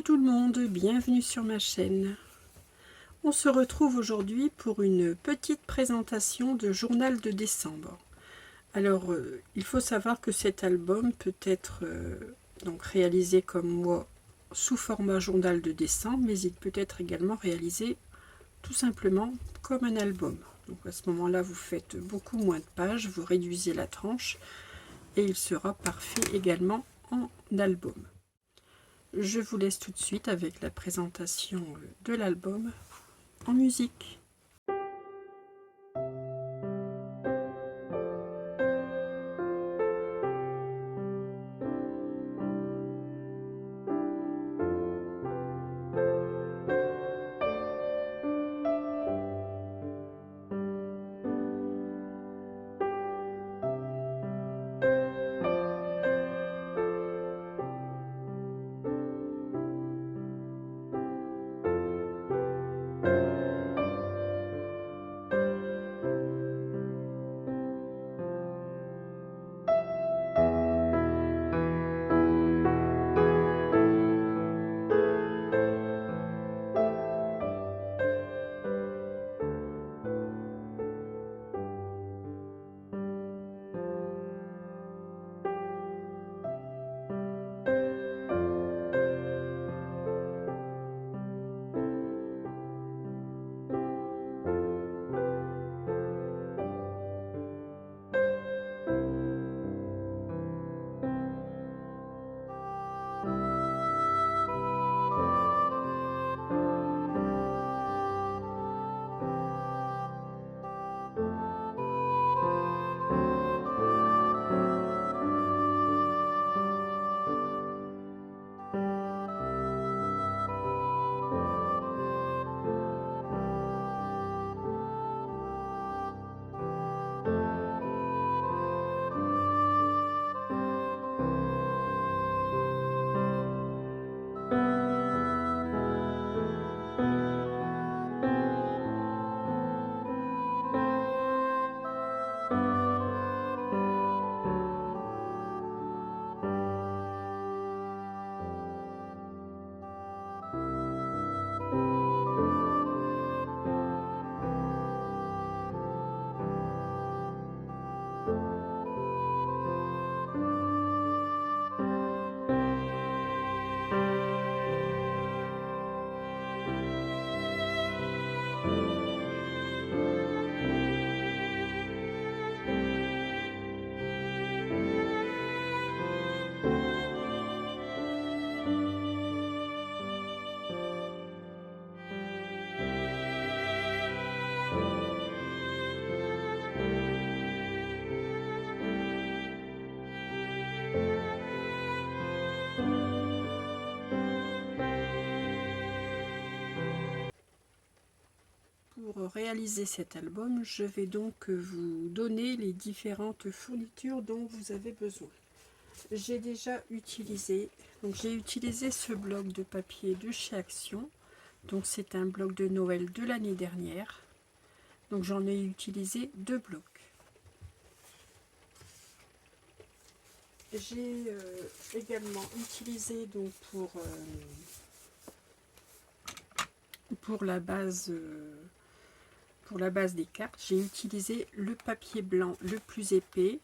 tout le monde, bienvenue sur ma chaîne. On se retrouve aujourd'hui pour une petite présentation de journal de décembre. Alors, il faut savoir que cet album peut être donc réalisé comme moi sous format journal de décembre, mais il peut être également réalisé tout simplement comme un album. Donc à ce moment-là, vous faites beaucoup moins de pages, vous réduisez la tranche et il sera parfait également en album. Je vous laisse tout de suite avec la présentation de l'album en musique. Pour réaliser cet album, je vais donc vous donner les différentes fournitures dont vous avez besoin. J'ai déjà utilisé, ce bloc de papier de chez Action. Donc c'est un bloc de Noël de l'année dernière. Donc j'en ai utilisé 2 blocs. J'ai également utilisé donc pour la base des cartes, j'ai utilisé le papier blanc le plus épais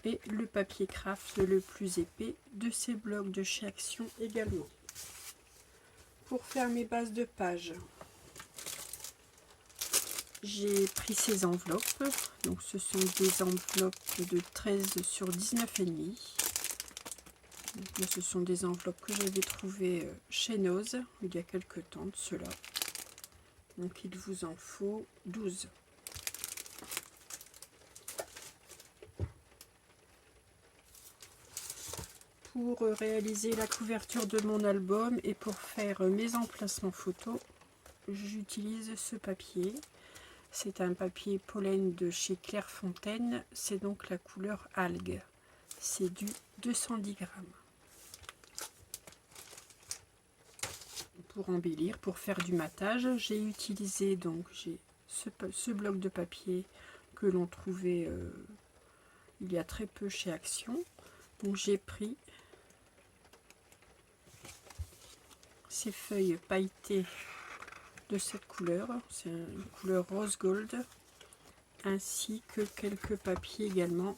et le papier craft le plus épais de ces blocs de chez Action également. Pour faire mes bases de pages, j'ai pris ces enveloppes. Donc ce sont des enveloppes de 13 sur 19,5. Ce sont des enveloppes que j'avais trouvées chez Noz il y a quelques temps de cela. Donc il vous en faut 12. Pour réaliser la couverture de mon album et pour faire mes emplacements photos, j'utilise ce papier. C'est un papier pollen de chez Clairefontaine. C'est donc la couleur algue. C'est du 210 grammes. Pour embellir, pour faire du matage, j'ai utilisé donc ce bloc de papier que l'on trouvait il y a très peu chez Action. Donc j'ai pris ces feuilles pailletées de cette couleur, c'est une couleur rose gold, ainsi que quelques papiers également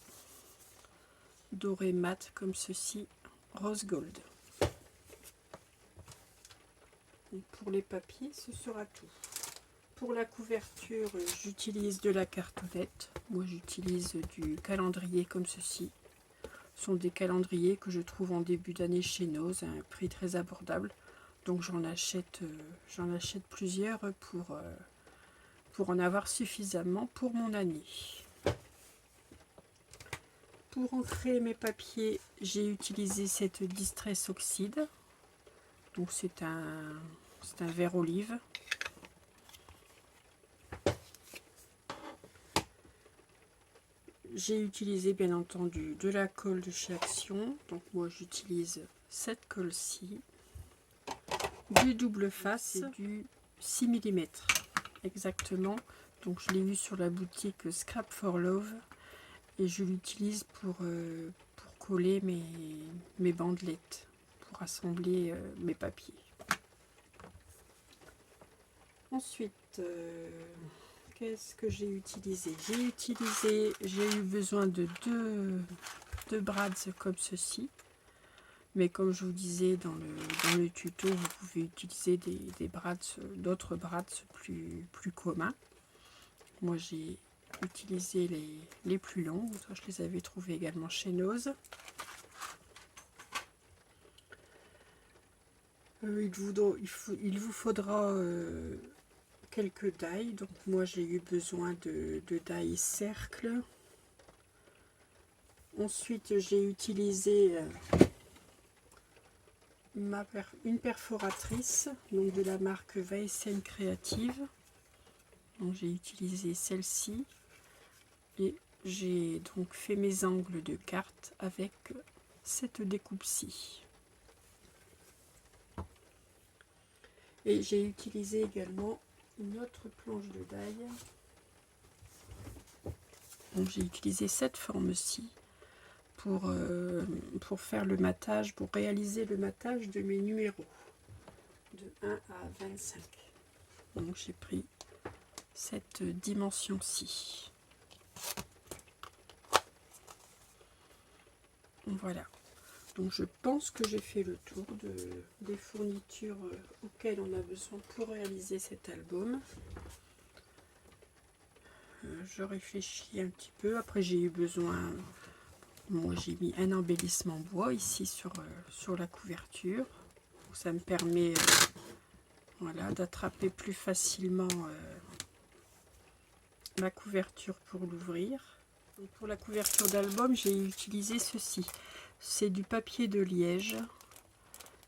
doré mat comme ceci, rose gold. Donc pour les papiers, ce sera tout. Pour la couverture, j'utilise de la cartonnette. Moi, j'utilise du calendrier comme ceci. Ce sont des calendriers que je trouve en début d'année chez Noz à un prix très abordable. Donc j'en achète plusieurs pour en avoir suffisamment pour mon année. Pour ancrer mes papiers, j'ai utilisé cette Distress Oxide. Donc c'est un vert olive. J'ai utilisé bien entendu de la colle de chez Action. Donc moi j'utilise cette colle-ci. Du double face, du 6 mm exactement. Donc je l'ai vu sur la boutique Scrap for Love. Et je l'utilise pour coller mes bandelettes, pour assembler mes papiers. Ensuite, qu'est-ce que j'ai utilisé? J'ai eu besoin de deux brads comme ceci. Mais comme je vous disais dans le tuto, vous pouvez utiliser d'autres brads plus communs. Moi j'ai utilisé les plus longs, je les avais trouvés également chez Noz. Il vous faudra quelques dailles. Donc moi j'ai eu besoin de dailles cercle. Ensuite j'ai utilisé une perforatrice, donc de la marque Weissen Creative. Donc j'ai utilisé celle-ci et j'ai donc fait mes angles de carte avec cette découpe-ci. Et j'ai utilisé également une autre planche de daille. Donc j'ai utilisé cette forme-ci pour faire le matage, pour réaliser le matage de mes numéros de 1 à 25. Donc j'ai pris cette dimension-ci. Voilà. Donc je pense que j'ai fait le tour des fournitures auxquelles on a besoin pour réaliser cet album. Je réfléchis un petit peu. Après j'ai eu besoin, moi j'ai mis un embellissement bois ici sur la couverture. Donc, ça me permet voilà, d'attraper plus facilement ma couverture pour l'ouvrir. Pour la couverture d'album, j'ai utilisé ceci. C'est du papier de liège.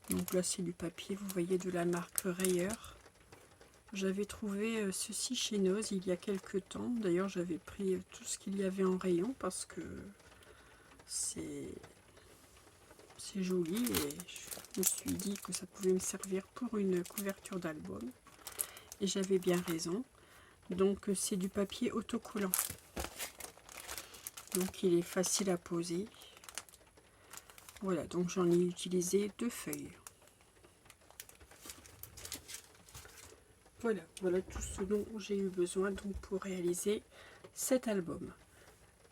Donc là, c'est du papier, vous voyez, de la marque Rayer. J'avais trouvé ceci chez Noz il y a quelques temps. D'ailleurs, j'avais pris tout ce qu'il y avait en rayon parce que c'est joli et je me suis dit que ça pouvait me servir pour une couverture d'album. Et j'avais bien raison. Donc, c'est du papier autocollant. Donc, il est facile à poser. Voilà, donc j'en ai utilisé 2 feuilles. Voilà tout ce dont j'ai eu besoin donc pour réaliser cet album.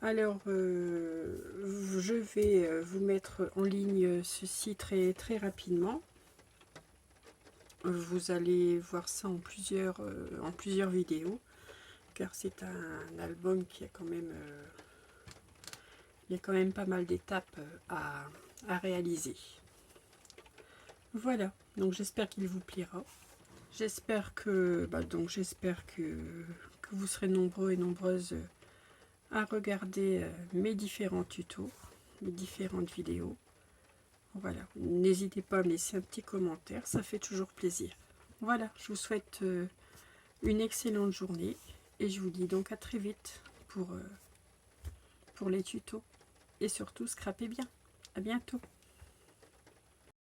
Alors, je vais vous mettre en ligne ceci très rapidement. Vous allez voir ça en plusieurs vidéos, car c'est un album qui a quand même, il y a quand même pas mal d'étapes à réaliser. Voilà, donc j'espère qu'il vous plaira. J'espère que vous serez nombreux et nombreuses à regarder mes différents tutos, mes différentes vidéos. Voilà, n'hésitez pas à me laisser un petit commentaire, ça fait toujours plaisir. Voilà, je vous souhaite une excellente journée et je vous dis donc à très vite pour les tutos. Et surtout, scrapez bien. À bientôt.